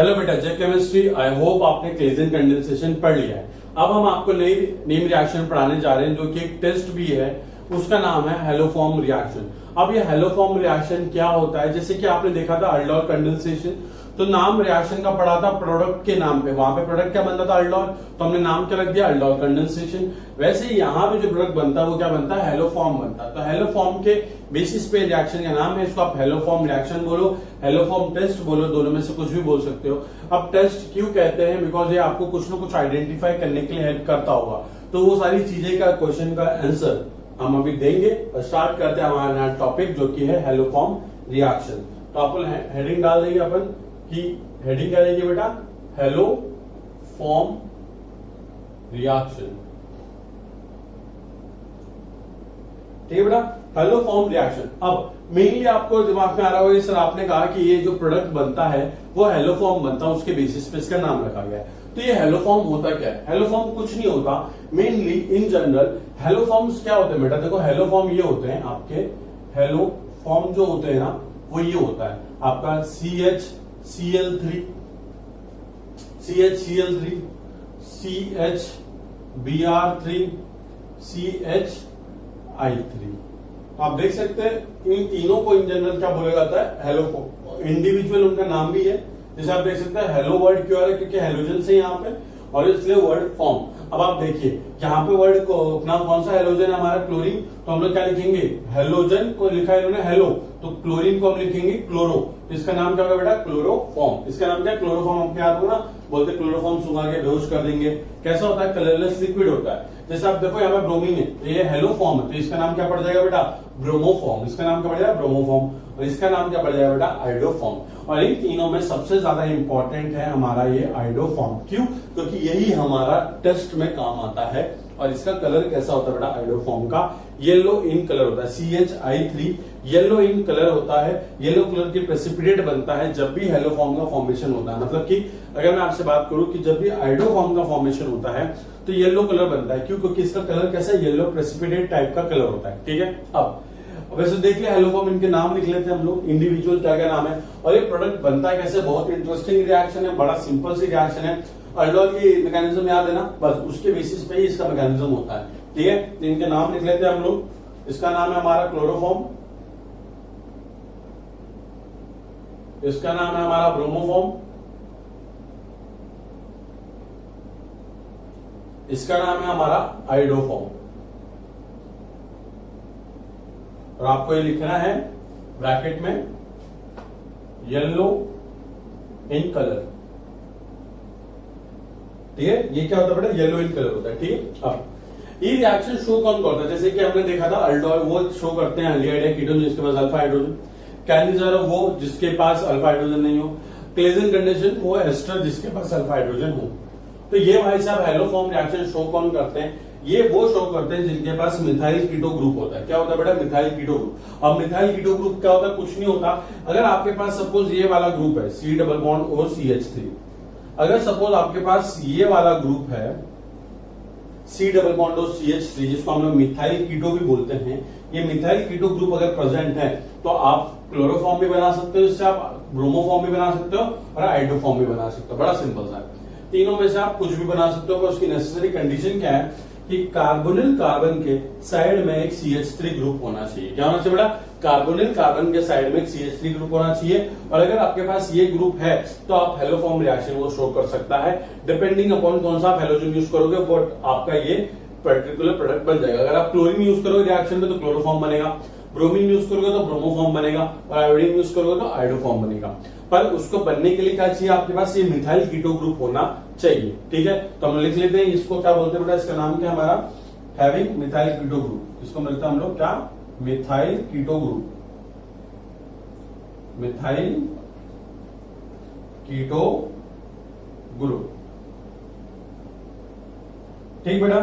Hello बेटा, जय chemistry. I hope आपने क्लेजन कंडेंसेशन पढ़ लिया है। अब हम आपको नई नेम रिएक्शन पढ़ाने जा रहे हैं, जो कि एक टेस्ट भी है। उसका नाम है हेलोफॉर्म रिएक्शन। अब ये हेलोफॉर्म रिएक्शन क्या होता है? जैसे कि आपने देखा था अल्डोल कंडेंसेशन, तो नाम रिएक्शन का पढ़ा था प्रोडक्ट के नाम पे। वहां पे प्रोडक्ट क्या बनता था? अल्डोल। तो हमने नाम क्या रख दिया? Aldol condensation. वैसे ही यहाँ पे जो प्रोडक्ट बनता है वो क्या बनता है? हेलोफॉर्म बनता है। तो हेलोफॉर्म के बेसिस पे रिएक्शन का नाम है। इसको आप हेलोफॉर्म रिएक्शन बोलो, हेलोफॉर्म टेस्ट बोलो, दोनों में से कुछ भी बोल सकते हो। अब टेस्ट क्यों कहते हैं? बिकॉज ये आपको कुछ ना कुछ आइडेंटिफाई करने के लिए हेल्प करता होगा। तो वो सारी चीजें का क्वेश्चन का आंसर हम अभी देंगे और स्टार्ट करते हैं हमारा नया टॉपिक, जो कि है हेलोफॉर्म रिएक्शन। तो अपन हेडिंग डाल देंगे अपन की हेडिंग क्या रहेगी बेटा? Haloform reaction. ठीक है बेटा, हेलोफॉर्म रिएक्शन। अब मेनली आपको दिमाग में आ रहा होगा, सर आपने कहा कि ये जो प्रोडक्ट बनता है वो हेलोफॉर्म बनता है, उसके बेसिस पे इसका नाम रखा गया है। तो ये हेलोफॉर्म होता क्या है? हेलोफॉर्म कुछ नहीं होता। मेनली इन जनरल हेलोफॉर्म्स क्या होते हैं बेटा? देखो, हेलोफॉर्म ये होते हैं आपके, हेलोफॉर्म जो होते हैं ना वो ये होता है आपका CHCl3, CHCl3, CHBr3, CHI3। आप देख सकते हैं इन तीनों को इन जनरल क्या बोला जाता है? हेलोफॉर्म। इंडिविजुअल उनका नाम भी है। जैसे आप देख सकते हैं हेलो वर्ड क्यों आ रहा है? क्योंकि हेलोजन से यहाँ पे, और इसलिए वर्ड फॉर्म। अब आप देखिए यहाँ पे वर्ड को अपना कौन सा हेलोजन है हमारा? क्लोरीन। तो हम लोग क्या लिखेंगे? हेलोजन को लिखा है इन्होंने हेलो, तो क्लोरीन को हम लिखेंगे क्लोरो। तो इसका नाम क्या होगा बेटा? क्लोरोफॉर्म। इसका नाम क्या है? क्लोरोफॉर्म। आपको याद होगा ना, बोलते क्लोरोफॉर्म सुखा के बेहोश कर देंगे। कैसा होता है? कलरलेस लिक्विड होता है। जैसे आप देखो यहाँ पे ब्रोमीन है, तो ये हेलोफॉर्म है, तो इसका नाम क्या पड़ जाएगा बेटा? ब्रोमोफॉर्म। इसका नाम क्या पड़ जाएगा? ब्रोमोफॉर्म। और इसका नाम क्या पड़ जाएगा बेटा? आइडोफॉर्म। और इन तीनों में सबसे ज्यादा इंपॉर्टेंट है हमारा ये आइडोफॉर्म। क्यों? क्योंकि यही हमारा टेस्ट में काम आता है। और इसका कलर कैसा होता है बेटा? आइडोफॉर्म का येलो इन कलर होता है। CHI3 येलो इन कलर होता है। येलो कलर की प्रेसिपिटेट बनता है जब भी हेलोफॉर्म का फॉर्मेशन होता है। मतलब कि अगर मैं आपसे बात करूं कि जब भी आइडोफॉर्म का फॉर्मेशन होता है तो येलो कलर बनता है। क्यों? क्योंकि इसका कलर कैसा है? येलो प्रेसिपिटेट टाइप का कलर होता है। ठीक है। अब वैसे देख लिया हेलोफॉर्म, इनके नाम लिख लेते हैं हम लोग, इंडिविजुअल क्या क्या नाम है और ये प्रोडक्ट बनता है कैसे। बहुत इंटरेस्टिंग रिएक्शन है, बड़ा सिंपल सी रिएक्शन है। अल्डोल की मैकेनिज्म याद है ना, बस उसके बेसिस पे ही इसका मैकेनिज्म होता है। ठीक है, तो इनके नाम लिख लेते हैं हम लोग। इसका नाम है हमारा क्लोरोफॉर्म, इसका नाम है हमारा ब्रोमोफॉर्म, इसका नाम है हमारा आइडोफॉर्म। और आपको ये लिखना है ब्रैकेट में येलो इन कलर। ठीक है, ये क्या होता है बेटा? येलो इन कलर होता है। ठीक है। अब ये रिएक्शन शो कौन करता है? जैसे कि हमने देखा था अल्डोल वो शो करते हैं एल्डिहाइड या कीटोन जिसके पास अल्फा हाइड्रोजन, कैनिज़ारो वो जिसके पास अल्फा हाइड्रोजन नहीं हो, क्लेजन कंडीशन वो एस्टर जिसके पास अल्फा हाइड्रोजन हो। तो ये भाई साहब हेलोफॉर्म रिएक्शन शो कौन करते हैं? ये वो शो करते हैं जिनके पास मिथाइल कीटो ग्रुप होता है। क्या होता है बेटा? Methyl keto group. अब मिथाइल कीटो ग्रुप क्या होता है? कुछ नहीं होता। अगर आपके पास सपोज ये वाला ग्रुप है C double bond O CH3, अगर सपोज आपके पास ये वाला ग्रुप है C double bond O CH3, जिसको हम लोग मिथाइल कीटो भी बोलते हैं, ये मिथाइल कीटो ग्रुप अगर प्रेजेंट है तो आप क्लोरोफॉर्म भी बना सकते हो, इससे आप ब्रोमोफॉर्म भी बना सकते हो और आइडोफॉर्म भी बना सकते हो। बड़ा सिंपल सा है, तीनों में से आप कुछ भी बना सकते हो। पर उसकी नेसेसरी कंडीशन क्या है कि कार्बोनिल कार्बन के साइड में एक CH3 ग्रुप होना चाहिए। क्या होना चाहिए बेटा? कार्बोनिल कार्बन के साइड में एक CH3 ग्रुप होना चाहिए। और अगर आपके पास ये ग्रुप है तो आप हेलोफॉर्म रिएक्शन को शो कर सकता है। डिपेंडिंग अपॉन कौन सा आप हेलोजन यूज करोगे वो आपका ये पर्टिकुलर प्रोडक्ट बन जाएगा। अगर आप क्लोरीन यूज करोगे रिएक्शन में तो क्लोरोफॉर्म बनेगा, ब्रोमीन यूज करोगे तो ब्रोमोफॉर्म बनेगा, और आयोडीन यूज करोगे तो आइडोफॉर्म बनेगा। पर उसको बनने के लिए क्या चाहिए? आपके पास ये मिथाइल कीटो ग्रुप होना चाहिए। ठीक है, तो हम लिख लेते हैं इसको। क्या बोलते हैं बेटा? इसका नाम क्या है हमारा? Having methyl keto group. इसको मिलता है हम लोग क्या? Methyl keto group, methyl keto group. ठीक बेटा।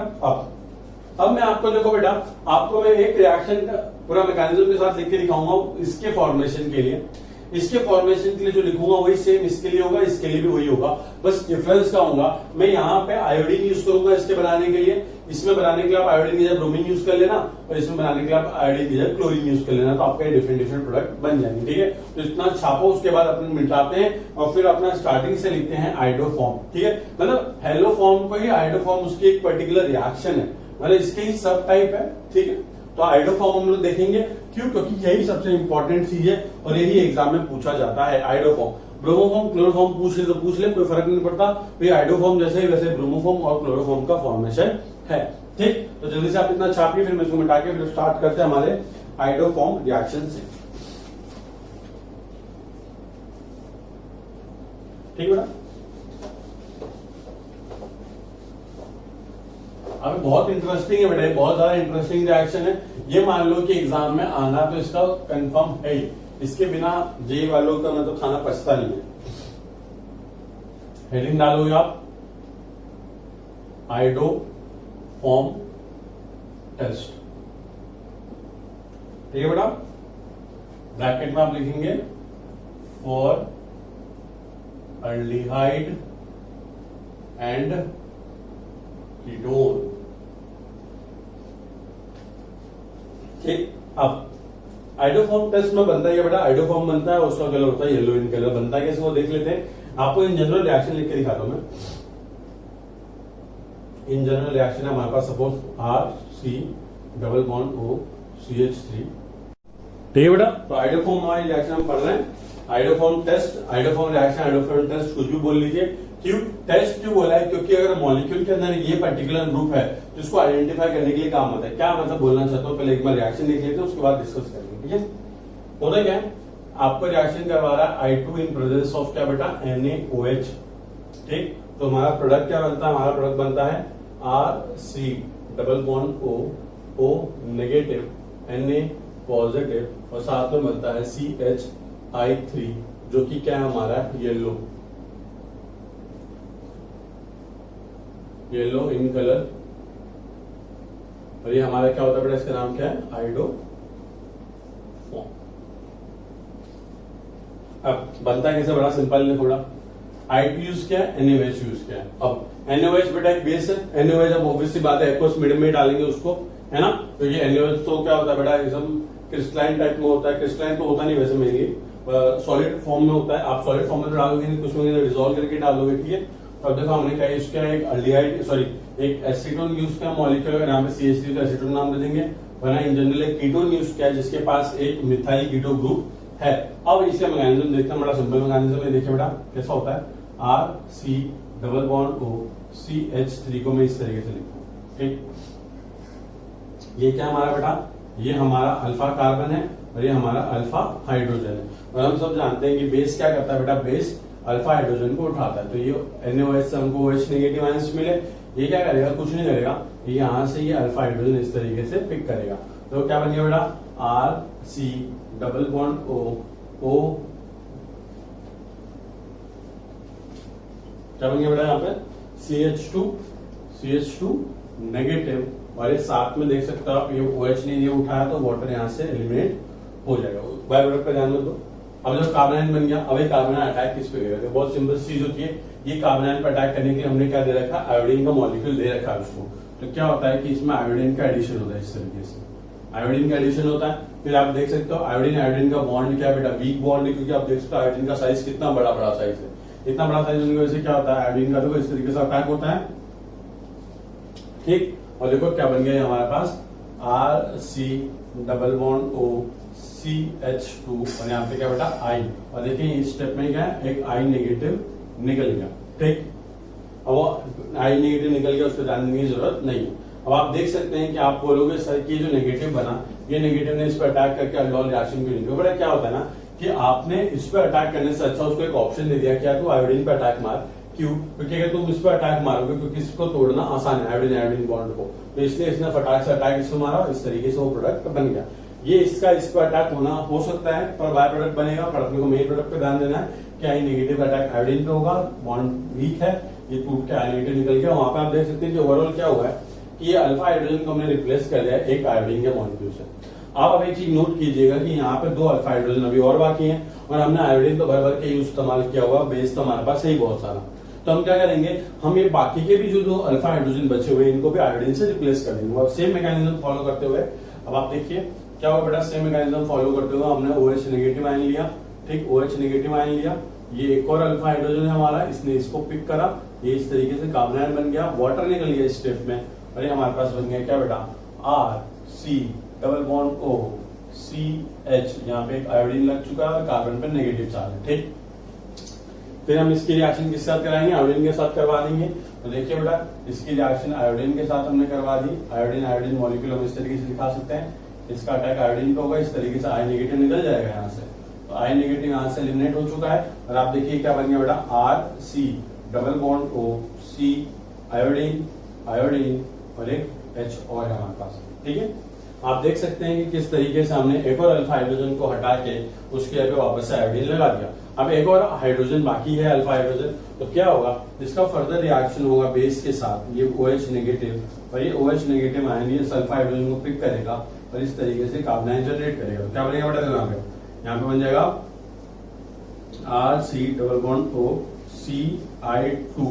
अब मैं आपको देखो बेटा, आपको मैं एक रिएक्शन का पूरा मैकेनिज्म के साथ लिख के दिखाऊंगा इसके फॉर्मेशन के लिए। इसके फॉर्मेशन के लिए जो लिखूंगा वही सेम इसके लिए होगा, इसके लिए भी वही होगा, बस डिफरेंस क्या होगा, मैं यहाँ पे आयोडीन यूज करूंगा इसके बनाने के लिए, इसमें बनाने के लिए आप आयोडीन की जगह ब्रोमीन यूज कर लेना, और इसमें बनाने के लिए आप आयोडीन की जगह क्लोरीन यूज कर लेना, तो आपके डिफरेंट डिफरेंट प्रोडक्ट बन जाएंगे। ठीक है, तो इतना छापो, उसके बाद अपन मिटाते हैं और फिर अपना स्टार्टिंग से लिखते हैं आइडोफॉर्म। ठीक है, मतलब हेलोफॉर्म को ही आइडोफॉर्म उसकी एक पर्टिकुलर रिएक्शन है, मतलब इसके ही सब टाइप है। ठीक है, तो आइडोफॉर्म हम लोग देखेंगे, क्यों, क्योंकि यही सबसे इंपॉर्टेंट चीज है और यही एग्जाम में पूछा जाता है। आइडोफॉर्म, ब्रोमोफॉर्म, क्लोरोफॉर्म पूछ ले तो पूछ ले, कोई फर्क नहीं पड़ता, तो आइडोफॉर्म जैसे ही वैसे ब्रोमोफॉर्म और क्लोरोफॉर्म का फॉर्मेशन है। ठीक, तो जल्दी से आप इतना छापिए, फिर मैं इसको मिटा के फिर स्टार्ट करते हैं हमारे आइडोफॉर्म रिएक्शन से। ठीक बेटा, अब बहुत इंटरेस्टिंग है बेटा, बहुत ज्यादा इंटरेस्टिंग रिएक्शन है। ये मान लो कि एग्जाम में आना तो इसका कंफर्म है ही, इसके बिना जे वालों का मतलब खाना पचता नहीं है। हेडिंग डालोगे आप आइडोफॉर्म टेस्ट। ठीक है बेटा, ब्रैकेट में आप लिखेंगे फॉर अल्डिहाइड एंड कीटोन। ठीक, अब आइडोफॉर्म टेस्ट में बनता है बेटा, आइडोफॉर्म बनता है, उसका कलर होता है येलो इन कलर। बनता है कैसे वो देख लेते हैं, आपको इन जनरल रिएक्शन लिख के दिखाता हूं मैं। इन जनरल रिएक्शन है हमारे पास, suppose RC double bond O CH3। ठीक है बेटा, तो आइडोफॉर्म हमारी रिएक्शन हम पढ़ रहे हैं, iodoform test, iodoform reaction, iodoform test, कुछ भी बोल लीजिए। क्यों टेस्ट क्यों बोला है, क्योंकि अगर मॉलिक्यूल के अंदर ये पर्टिकुलर ग्रुप है तो इसको आइडेंटिफाई करने के लिए काम आता है। क्या मतलब बोलना चाहता हूँ, पहले एक बार रिएक्शन लिख लेते हैं, उसके बाद डिस्कस करेंगे। ठीक है, होता क्या है, आपको रिएक्शन करवा रहा है I2 इन प्रेजेंस ऑफ क्या बेटा, NaOH। ठीक, तो हमारा प्रोडक्ट क्या बनता है, हमारा प्रोडक्ट बनता है RC double bond O negative, Na positive, और साथ में बनता है CH3 जो कि क्या है हमारा येलो इन कलर। और ये हमारा क्या होता है बेटा, इसका नाम क्या है, आइडोफॉर्म। अब बनता है कैसे, बड़ा सिंपल है थोड़ा। I2 यूज किया है, NaOH यूज किया है। अब NaOH बेटा एक बेस है, NaOH अब ऑब्वियसली बात है एक्वस मीडियम में डालेंगे उसको, है ना। तो ये NaOH तो क्या होता है बेटा, एकदम क्रिस्टलाइन टाइप में होता है। क्रिस्टलाइन तो होता नहीं वैसे मेनली, सॉलिड फॉर्म में होता है। आप सॉलिड फॉर्म में तो डालोगे नहीं, कुछ में डिसॉल्व करके डालोगे। ठीक है, तो अब देखो हमने क्या यूज किया, एक अल्डिहाइड सॉरी एक एसीटोन यूज किया मॉलिक्यूल, अगर यहाँ पे CH3 तो एसीटोन नाम दे देंगे, वरना इन जनरल एक कीटोन यूज किया जिसके पास एक मिथाइल कीटो ग्रुप है। अब इसका मैकेनिज्म देखते हैं, बड़ा सिंपल मैकेनिज्म है। देखिए बेटा कैसा होता है, RC double bond O CH3 को मैं इस तरीके से लिखता हूं। ठीक, ये क्या हमारा बेटा, ये हमारा अल्फा कार्बन है और ये हमारा अल्फा हाइड्रोजन है। और हम सब जानते हैं कि बेस क्या करता है बेटा, बेस अल्फा हाइड्रोजन को उठाता है। तो ये NaOH से हमको OH नेगेटिव आयंस मिले, ये क्या करेगा, कुछ नहीं करेगा, ये यहां से ये अल्फा हाइड्रोजन इस तरीके से पिक करेगा। तो क्या बन गया बेटा, RC डबल बॉन्ड O क्या बन गया बेटा, यहाँ पे CH2 नेगेटिव, और ये साथ में देख सकते हो आप, ये OH ने ये उठाया तो वाटर यहाँ से एलिमिनेट हो जाएगा। बाय प्रोडक्ट का ध्यान दो। अब जब कार्बोनाइन बन गया, अब ये कार्बोनाइन अटैक किस पे करेगा, बहुत सिंपल चीज होती है। ये कार्बोनाइन पर अटैक करने के लिए हमने क्या दे रखा, आयोडीन का मॉलिक्यूल दे रखा है उसको। तो क्या होता है कि इसमें आयोडीन का एडिशन होता है, इस तरीके से आयोडीन का एडिशन होता है। फिर आप देख सकते हो आयोडीन का बॉन्ड क्या है बेटा, वीक बॉन्ड है, क्योंकि आप देख सकते हो आयोडीन का साइज कितना बड़ा साइज है। इतना बड़ा साइज होने की वजह से क्या होता है, आयोडीन का देखो इस तरीके से अटैक होता है। ठीक, और देखो क्या बन गया हमारे पास, RC double bond O CH2, और यहाँ पे क्या बेटा I, और देखिए इस स्टेप में क्या है, एक I नेगेटिव निकल गया। ठीक, अब वो I नेगेटिव निकल गया, उसको जानने की जरूरत नहीं है। अब आप देख सकते हैं कि आप बोलोगे सर कि जो नेगेटिव बना, ये नेगेटिव ने इस पर अटैक करके अल्डोल रिएक्शन क्यों नहीं, बड़ा क्या होता है ना कि आपने इस पर अटैक करने से अच्छा उसको एक ऑप्शन दे दिया, क्या तू आयोडीन पर अटैक मार। क्यों, क्योंकि अगर तुम इस पर अटैक मारोगे, क्योंकि इसको तोड़ना आसान है आयोडीन बॉन्ड को, तो इसलिए इसने फटाक से अटैक इसको मारा, इस तरीके से वो प्रोडक्ट बन गया। ये इसका इस पर अटैक होना हो सकता है, पर बाय प्रोडक्ट बनेगा। पर अपने को मेन प्रोडक्ट पे ध्यान देना है कि आई नेगेटिव अटैक आयोडीन पे होगा, बॉन्ड वीक है, ये टूट के आई नेगेटिव निकल गया। वहां पे आप देख सकते हैं कि ओवरऑल क्या हुआ है कि ये अल्फा हाइड्रोजन को हमने रिप्लेस कर दिया एक आयोडीन के मॉलिक्यूल से। आप अब एक चीज नोट कीजिएगा कि यहाँ पे 2 अल्फा हाइड्रोजन अभी और बाकी हैं और हमने आयोडीन तो भर भर के इस्तेमाल किया हुआ, बेस तो हमारे पास है ही बहुत सारा। तो हम क्या करेंगे, हम ये बाकी के भी जो 2 अल्फा हाइड्रोजन बचे हुए इनको भी आयोडीन से रिप्लेस कर देंगे। और सेम मैकेनिज्म फॉलो करते हुए अब आप देखिए क्या हुआ बेटा, सेम मैकेनिज्म फॉलो करते हुए हमने OH नेगेटिव आयन लिया, ठीक, OH नेगेटिव आयन लिया, ये एक और अल्फा हाइड्रोजन है हमारा, इसने इसको पिक करा, ये इस तरीके से कार्बन आयन बन गया, वाटर निकल गया इस स्टेप में और ये हमारे पास बन गया क्या बेटा, RC double bond O CH, यहाँ पे एक आयोडीन लग चुका है, कार्बन पे नेगेटिव चार्ज है, ठीक। फिर हम इसकी रिएक्शन किसके साथ कराएंगे, आयोडीन के साथ करवा देंगे। तो देखिए बेटा इसकी रिएक्शन आयोडीन के साथ हमने करवा दी, आयोडीन आयोडीन मॉलिक्यूल हम इस तरीके से दिखा सकते हैं, इसका अटैक आयोडीन पे होगा, इस तरीके से आई नेगेटिव निकल जाएगा यहाँ से, तो आई नेगेटिव यहाँ से एलिमिनेट हो चुका है और आप देखिए क्या बन गया बेटा, RC double bond O C iodine iodine और एक H और है हमारे पास, ठीक है। आप देख सकते हैं कि किस तरीके से हमने एक और अल्फा हाइड्रोजन को हटा के उसके जगह वापस से आयोडीन लगा दिया। अब एक और हाइड्रोजन बाकी है अल्फा हाइड्रोजन, तो क्या होगा, इसका फर्दर रिएक्शन होगा बेस के साथ, ये OH नेगेटिव और ये OH नेगेटिव आयन ये अल्फा हाइड्रोजन को पिक करेगा और इस तरीके से कार्बन आयन जनरेट करेगा। क्या बनेगा बेटा, यहाँ पे बन जाएगा RC double bond O CI2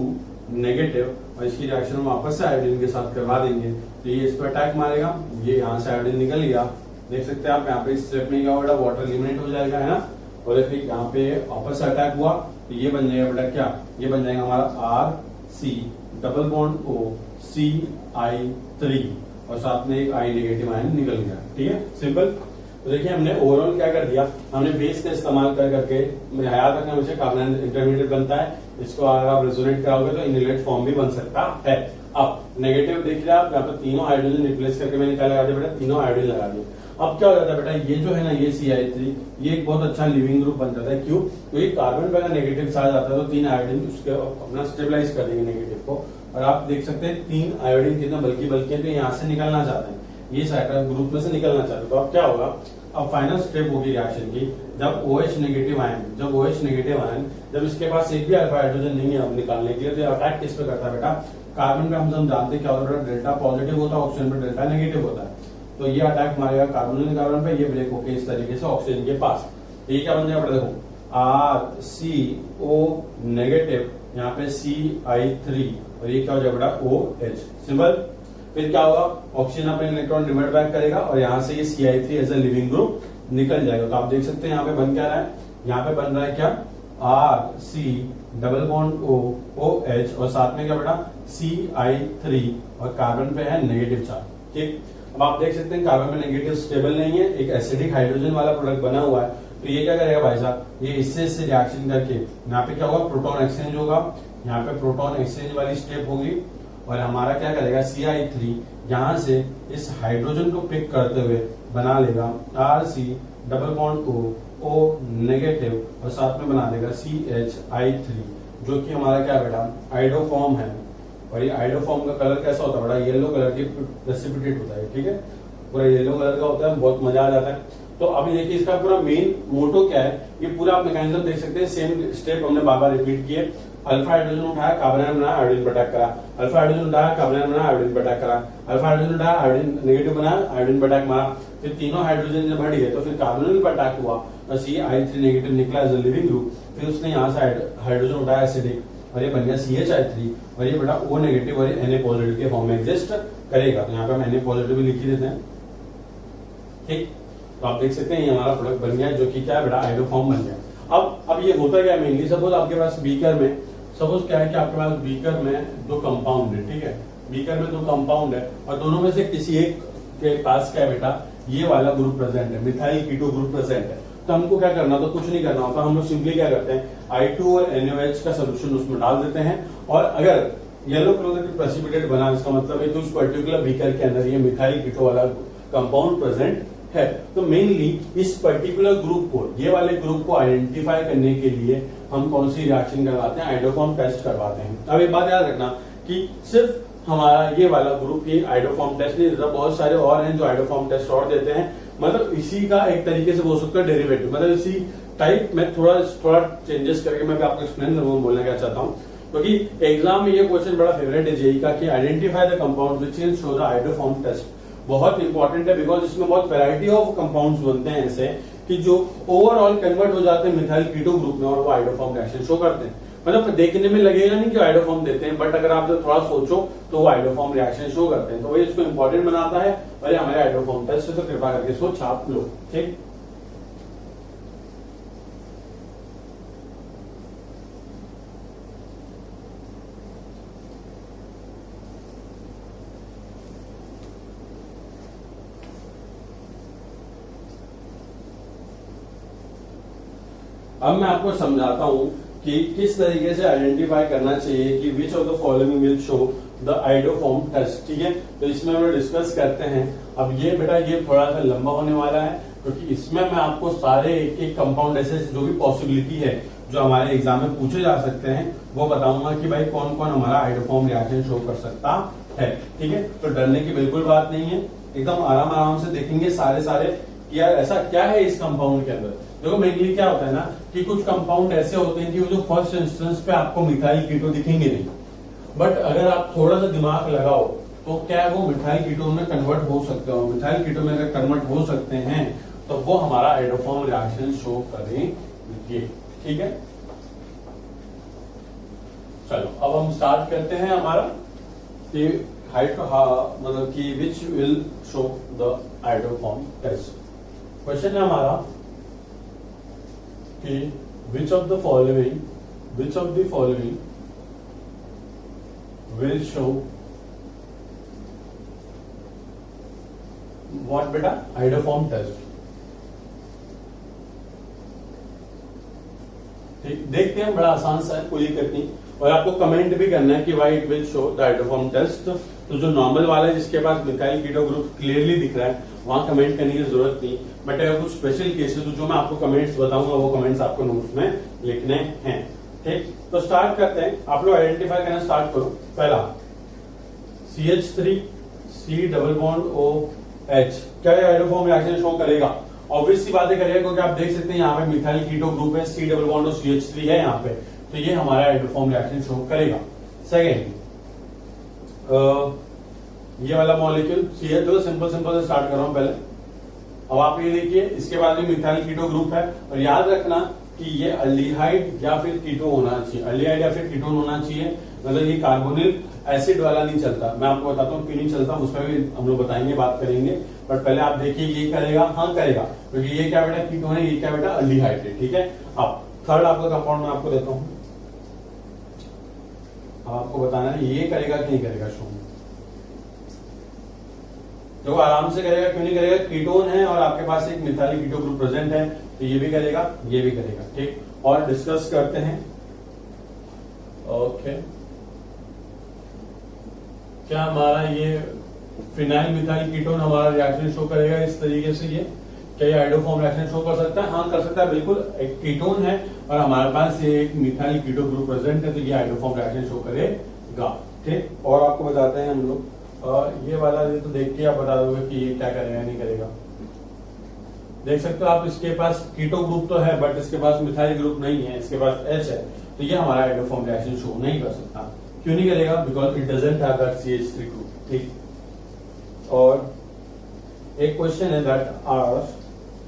negative और इसकी रिएक्शन हम वापस से आयोडीन के साथ करवा देंगे, तो ये इस पर अटैक मारेगा, ये यहाँ से आयोडीन निकल गया, देख सकते हैं आप यहाँ पे इस स्टेप में क्या होगा, वाटर एलिमिनेट हो जाएगा, है ना, और फिर यहाँ पे वापस से अटैक हुआ तो ये बन जाएगा बेटा क्या, ये बन जाएगा हमारा RC double bond O CI3 और साथ में एक आई नेगेटिव आयन निकल गया, ठीक है, सिंपल। तो देखिए हमने ओवरऑल क्या कर दिया, हमने बेस का इस्तेमाल कर करके, याद रखना मुझे, कार्बन इंटरमीडिएट बनता है, इसको अगर आप रेजोनेट कराओगे तो इनलेट फॉर्म भी बन सकता है। अब नेगेटिव देख रहे हैं आप, यहाँ पे तीनों हाइड्रोजन रिप्लेस करके मैंने क्या लगा दिया बेटा, तीनों आयोडीन लगा दिए। अब क्या हो जाता है बेटा, ये जो है ना, ये CI3 ये एक बहुत अच्छा लिविंग ग्रुप बन जाता है, क्यों, क्योंकि कार्बन पे अगर नेगेटिव चार्ज आता है तो 3 आयोडीन उसके अपना स्टेबलाइज कर देंगे नेगेटिव को, और आप देख सकते हैं 3 आयोडीन कितना बल्कि तो यहाँ से निकलना चाहते हैं, ये साइड ग्रुप में से निकलना चाहते हैं। तो अब क्या होगा, अब फाइनल स्टेप होगी रिएक्शन की, जब OH नेगेटिव आयन जब इसके पास एक भी अल्फा हाइड्रोजन नहीं है अब निकालने के लिए, तो अटैक किस पे करता है बेटा, कार्बन पे हम जानते हैं क्या होता है, डेल्टा पॉजिटिव होता है, ऑक्सीजन पे डेल्टा नेगेटिव होता है, तो ये अटैक मारेगा कार्बन पे, ये ब्रेक होके इस तरीके से ऑक्सीजन के पास, ये क्या बन जाएगा देखो, RCO नेगेटिव, यहाँ पे CI3 और ये क्या हो जाएगा बेटा OH, सिंपल। फिर क्या होगा, ऑक्सीजन अपने इलेक्ट्रॉन रिवर्ट बैक करेगा और यहाँ से ये CI3 as a leaving group निकल जाएगा। तो आप देख सकते हैं यहाँ पे बन क्या रहा है, यहाँ पे बन रहा है क्या, RC double bond O OH और साथ में क्या बेटा CI3 और कार्बन पे है नेगेटिव चार्ज, ठीक। अब आप देख सकते हैं कार्बन में नेगेटिव स्टेबल नहीं है, एक एसिडिक हाइड्रोजन वाला प्रोडक्ट बना हुआ है, तो ये क्या करेगा भाई साहब, ये इससे रिएक्शन करके यहाँ पे क्या होगा, प्रोटॉन एक्सचेंज होगा, यहाँ पे प्रोटॉन एक्सचेंज वाली स्टेप होगी और हमारा क्या करेगा, CI3 यहाँ से इस हाइड्रोजन को पिक करते हुए बना लेगा RC double bond O negative और साथ में बना देगा CHI3, जो कि हमारा क्या बेटा आइडोफॉर्म है, और ये आइडोफॉर्म का कलर कैसा होता है बेटा, येलो कलर की प्रेसिपिटेट होता है, ठीक है, पूरा येलो कलर का होता है, बहुत मजा आ जाता है। तो अभी देखिए इसका पूरा मेन मोटो क्या है, ये पूरा मैकेनिज्म देख सकते हैं, सेम स्टेप हमने बार बार रिपीट किए, अल्फा हाइड्रोजन उठाया, कार्बन आयन बनाया, आयोडीन पर अटैक करा, अल्फा हाइड्रोजन उठाया, कार्बन आयन बनाया, आयोडीन पर अटैक करा, अल्फा हाइड्रोजन उठाया, आयोडीन नेगेटिव बनाया, आयोडीन पर अटैक मारा, फिर तीनों हाइड्रोजन जब बढ़ गए तो फिर कार्बन पर अटैक हुआ और CI3 नेगेटिव निकला एज अ लिविंग ग्रुप, फिर उसने यहाँ से हाइड्रोजन उठाया एसिडिक और ये बन गया CHI3 और ये बेटा O नेगेटिव और ये Na पॉजिटिव के फॉर्म में एग्जिस्ट करेगा। तो यहाँ पे हम Na पॉजिटिव भी लिख ही देते हैं, ठीक। तो आप देख सकते हैं ये हमारा प्रोडक्ट बन गया, जो कि क्या है बेटा आइडोफॉर्म बन गया। अब ये होता क्या है मेनली, सपोज आपके पास बीकर में, सपोज क्या है कि आपके पास बीकर में 2 कंपाउंड है, ठीक है, बीकर में 2 कंपाउंड है और दोनों में से किसी एक के पास क्या है बेटा, ये वाला ग्रुप प्रेजेंट है, मिथाइल कीटो ग्रुप प्रेजेंट है। तो हमको क्या करना, तो कुछ नहीं करना होता, हम लोग सिंपली क्या करते हैं, I2 और NaOH का सोल्यूशन उसमें डाल देते हैं, और अगर येलो कलर की प्रेसिपिटेट बना, इसका मतलब है कि उस पर्टिकुलर बीकर के अंदर ये मिथाइल कीटो वाला कंपाउंड प्रेजेंट है। तो मेनली इस पर्टिकुलर ग्रुप को, ये वाले ग्रुप को आइडेंटिफाई करने के लिए हम कौन सी रिएक्शन करवाते हैं, आइडोफॉर्म टेस्ट करवाते हैं। अब एक बात याद रखना कि सिर्फ हमारा ये वाला ग्रुप ही आइडोफॉर्म टेस्ट नहीं देता, बहुत सारे और हैं जो आइडोफॉर्म टेस्ट और देते हैं, मतलब इसी का एक तरीके से बोल सकते हैं डेरिवेटिव, मतलब इसी टाइप में थोड़ा चेंजेस करके मैं भी आपको एक्सप्लेन करूंगा, बोलना क्या चाहता हूँ, क्योंकि एग्जाम में ये क्वेश्चन बड़ा फेवरेट है जेई का कि identify the compound which can show the iodoform test. बहुत इंपॉर्टेंट है, बिकॉज इसमें बहुत वैरायटी ऑफ कंपाउंड्स बनते हैं ऐसे कि जो ओवरऑल कन्वर्ट हो जाते हैं मिथाइल कीटो ग्रुप में और वो आइडोफॉर्म रिएक्शन शो करते हैं। मतलब देखने में लगेगा नहीं कि आइडोफॉर्म देते हैं, बट अगर आप जो थोड़ा सोचो तो वो आइडोफॉर्म रिएक्शन शो करते हैं, तो वही इसको इंपॉर्टेंट बनाता है। और ये हमारे आइडोफॉर्म टेस्ट है, तो कृपा करके इसको छाप लो। ठीक, अब मैं आपको समझाता हूं कि किस तरीके से आइडेंटिफाई करना चाहिए कि which of the following will show the iodoform test. ठीक है, तो इसमें हम डिस्कस करते हैं। अब ये बेटा ये थोड़ा सा लंबा होने वाला है, क्योंकि इसमें मैं आपको सारे एक एक कंपाउंड ऐसे जो भी पॉसिबिलिटी है जो हमारे एग्जाम में पूछे जा सकते हैं वो बताऊंगा कि भाई कौन कौन हमारा आइडोफॉर्म रिएक्शन शो कर सकता है। ठीक है, तो डरने की बिल्कुल बात नहीं है, एकदम आराम आराम से देखेंगे सारे कि यार ऐसा क्या है इस कंपाउंड के अंदर। देखो मेनली क्या होता है ना कि कुछ कंपाउंड ऐसे होते हैं कि वो जो फर्स्ट इंस्टेंस पे आपको मिथाइल कीटो दिखेंगे नहीं, बट अगर आप थोड़ा सा दिमाग लगाओ तो क्या वो मिथाइल कीटोन में कन्वर्ट हो सकते हो। मिथाइल कीटोन में अगर कन्वर्ट हो सकते हैं तो वो हमारा आइडोफॉर्म रिएक्शन शो करेंगे। ठीक है, चलो अब हम स्टार्ट करते हैं हमारा कि मतलब कि which will show the iodoform test. Question है हमारा कि which of the following will show what बेटा आइडोफॉर्म टेस्ट। ठीक, देखते हैं, बड़ा आसान सा है, कोई दिक्कत नहीं। और आपको कमेंट भी करना है कि why it will show the iodoform test. तो जो नॉर्मल वाला है जिसके पास मिथाइल कीटो ग्रुप क्लियरली दिख रहा है वहां कमेंट करने की जरूरत नहीं, बट अगर कुछ स्पेशल केसेस तो जो मैं आपको कमेंट्स बताऊंगा वो कमेंट्स आपको नोट्स में लिखने हैं। ठीक, तो स्टार्ट करते हैं। आप लोग आइडेंटिफाई करना स्टार्ट करो। पहला CH3 C double bond OH, क्या ये आइडोफॉर्म रिएक्शन शो करेगा? ऑब्वियस सी बातें करेगा, क्योंकि आप देख सकते हैं यहाँ पे मिथाइल कीटो ग्रुप है, C डबल बॉन्ड और CH3 है यहाँ पे, तो ये हमारा आइडोफॉर्म रिएक्शन शो करेगा। सेकेंड ये वाला मॉलिक्यूल CH, तो सिंपल से स्टार्ट कर रहा हूं पहले। अब आप ये देखिए इसके बाद में मिथाइल कीटो ग्रुप है, और याद रखना कि ये अल्डिहाइड या फिर कीटो होना चाहिए, अल्डिहाइड या फिर कीटोन होना चाहिए। मतलब ये कार्बोनिल एसिड वाला नहीं चलता। मैं आपको बताता हूँ क्यों नहीं चलता, उसमें भी हम लोग बताएंगे, बात करेंगे। बट पहले आप देखिए ये करेगा, हाँ करेगा, क्योंकि ये क्या बेटा कीटोन है, ये क्या बेटा अल्डिहाइड है। ठीक है, अब थर्ड आपका कंपाउंड मैं आपको देता हूँ, आपको बताना है ये करेगा कि नहीं करेगा शो। तो आराम से करेगा, क्यों नहीं करेगा, कीटोन है और आपके पास एक मिथाइल कीटो ग्रुप प्रेजेंट है, तो ये भी करेगा, ये भी करेगा। ठीक, और डिस्कस करते हैं। ओके, क्या हमारा ये फिनाइल मिथाइल कीटोन हमारा रिएक्शन शो करेगा इस तरीके से? ये क्या ये आइडोफॉर्म रिएक्शन शो कर सकता है? हाँ कर सकता है, बिल्कुल। एक कीटोन है और हमारे पास ये एक मिथाइल कीटो ग्रुप प्रेजेंट है, तो ये आइडोफॉर्म रिएक्शन शो करेगा। ठीक, और आपको बताते हैं हम लोग ये वाला, ये तो देख के आप बता दोगे कि ये क्या करेगा नहीं करेगा। देख सकते हो आप, इसके पास कीटो ग्रुप तो है बट इसके पास मिथाइल ग्रुप नहीं है, इसके पास H है, तो ये हमारा आइडोफॉर्म रिएक्शन शो नहीं कर सकता। क्यों नहीं करेगा? Because it doesn't have that CH3 group. ठीक, और एक क्वेश्चन है दैट आर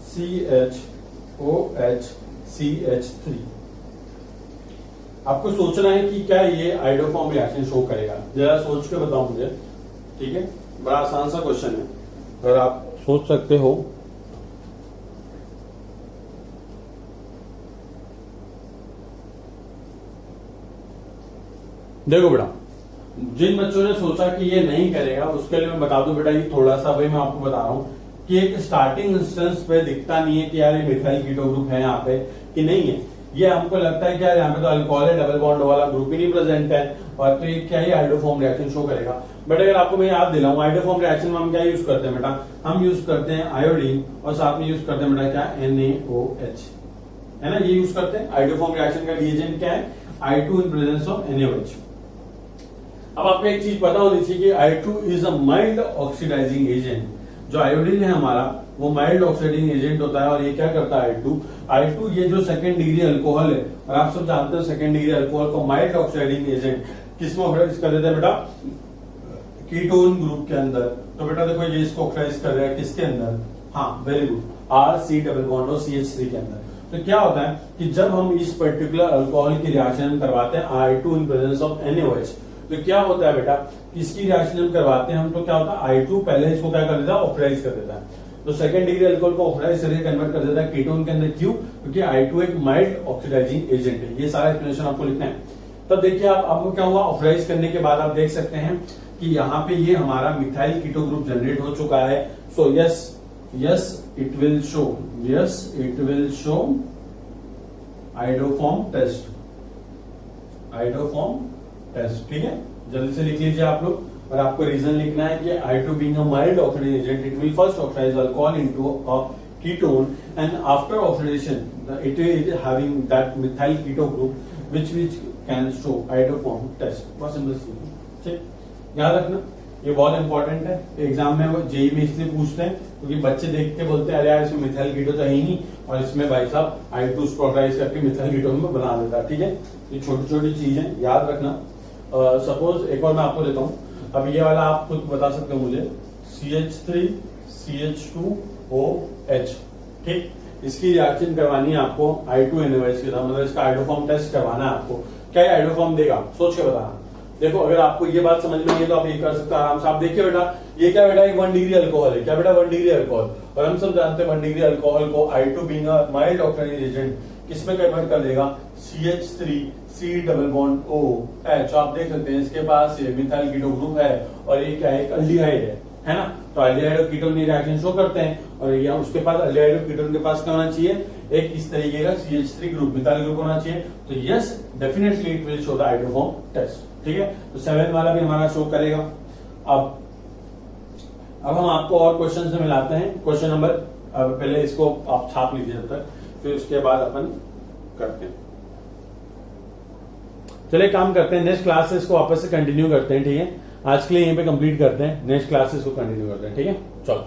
CHOH CH3। आपको सोचना है कि क्या ये आइडोफॉर्म रिएक्शन शो करेगा, जरा सोच के बताओ मुझे। ठीक है, बड़ा आसान सा क्वेश्चन है, अगर आप सोच सकते हो। देखो बेटा, जिन बच्चों ने सोचा कि ये नहीं करेगा उसके लिए मैं बता दूं बेटा, ये थोड़ा सा भाई मैं आपको बता रहा हूं कि एक स्टार्टिंग इंस्टेंस पे दिखता नहीं है कि यार ये मिथाइल कीटो ग्रुप है यहाँ पे कि नहीं है। ये हमको लगता है कि यार यहाँ पे तो अल्कोहल है, डबल बॉन्ड वाला ग्रुप ही नहीं प्रेजेंट है, और तो ये क्या ही आइडोफॉर्म रिएक्शन शो करेगा। बट अगर आपको मैं याद दिलाऊं, आइडोफॉर्म रिएक्शन में हम क्या यूज करते हैं बेटा, हम यूज करते हैं आयोडीन और साथ में यूज करते हैं बेटा क्या, NaOH, है ना, ये यूज करते हैं। आइडोफॉर्म रिएक्शन का रिएजेंट क्या है, I2 in presence of NaOH। अब आपको एक चीज पता होनी चाहिए कि I2 is a mild oxidizing agent. जो आयोडीन है हमारा वो माइल्ड ऑक्सीडाइजिंग एजेंट होता है, और ये क्या करता है I2 ये जो सेकेंड डिग्री अल्कोहल है, और आप सब जानते हो सेकेंड डिग्री अल्कोहल को माइल्ड ऑक्सीडाइजिंग एजेंट किसमें ऑक्सीडाइज कर देता है बेटा, कीटोन ग्रुप के अंदर, तो बेटा देखो ये इसको ऑक्सीडाइज कर रहा है किसके अंदर, हाँ very good, RC double bond और CH3 के अंदर। तो क्या होता है कि जब हम इस पर्टिकुलर अल्कोहल की रिएक्शन करवाते हैं I2 in presence of NaOH, तो क्या होता है बेटा, इसकी रिएक्शन हम करवाते हैं हम, तो क्या होता है I2 पहले इसको क्या कर देता है, ऑक्सीडाइज कर देता है। तो सेकंड डिग्री अल्कोहल को ऑक्सीडाइज करके कन्वर्ट कर देता है कीटोन के अंदर। क्यों? क्योंकि I2 एक माइल्ड ऑक्सीडाइजिंग एजेंट है। ये सारा एक्सप्लेनेशन आपको लिखना है। तो देखिए आप आपको क्या हुआ, ऑक्सीडाइज करने के बाद आप देख सकते हैं कि यहाँ पे ये हमारा मिथाइल कीटो ग्रुप जनरेट हो चुका है। So yes it will show iodoform test, ठीक है, जल्दी से लिख लीजिए आप लोग। और आपको रीजन लिखना है कि I2 being a mild oxidizing agent, it will first oxidize alcohol into a ketone, and after oxidation, it is having that methyl keto group which can show iodoform test. बहुत सिंपल चीज, ठीक, याद रखना, ये बहुत इंपॉर्टेंट है। Exam में वो जेई में इसलिए पूछते हैं क्योंकि बच्चे देख के बोलते हैं अरे यार इसमें मिथाइल कीटो तो है ही नहीं, और इसमें भाई साहब I2 उसको ऑक्सीडाइज करके मिथाइल कीटो में बना देता है। ठीक है, ये छोटी छोटी चीजें याद रखना। सपोज एक और मैं आपको देता हूँ, अब ये वाला आप खुद बता सकते हो मुझे, CH3 CH2OH, ठीक, इसकी रिएक्शन करवानी है आपको I2 NaOH के साथ, मतलब इसका आइडोफॉर्म टेस्ट करवाना है आपको। क्या आइडोफॉर्म देगा, सोच के बताना। देखो अगर आपको ये बात समझ में आई है तो आप ये कर सकते हो आराम से। आप देखिए बेटा, ये क्या बेटा, एक 1 डिग्री अल्कोहल है। क्या बेटा, 1 डिग्री अल्कोहल, और हम सब जानते हैं 1 डिग्री अल्कोहल को I2 being a mild oxidizing agent किसमें कन्वर्ट कर देगा, CH3 C double bond OH। आप देख सकते हैं इसके पास ये मिथाइल कीटो ग्रुप है, और ये क्या है, एक अल्डिहाइड है ना। तो अल्डिहाइड और कीटोन रिएक्शन शो करते हैं, और ये उसके पास अल्डिहाइड और कीटोन के पास क्या होना चाहिए, एक इस तरीके का CH3 ग्रुप, मिथाइल ग्रुप होना चाहिए। तो yes definitely it will show the iodoform test. ठीक है, तो 7 वाला भी हमारा शो करेगा। अब हम आपको और क्वेश्चन से मिलाते हैं। क्वेश्चन नंबर, पहले इसको आप छाप लीजिए जब तक, फिर उसके बाद अपन करते हैं। चलिए काम करते हैं, नेक्स्ट क्लासेस को वापस से कंटिन्यू करते हैं। ठीक है, आज के लिए यहीं पे कंप्लीट करते हैं, नेक्स्ट क्लासेस को कंटिन्यू करते हैं। ठीक है, चलो।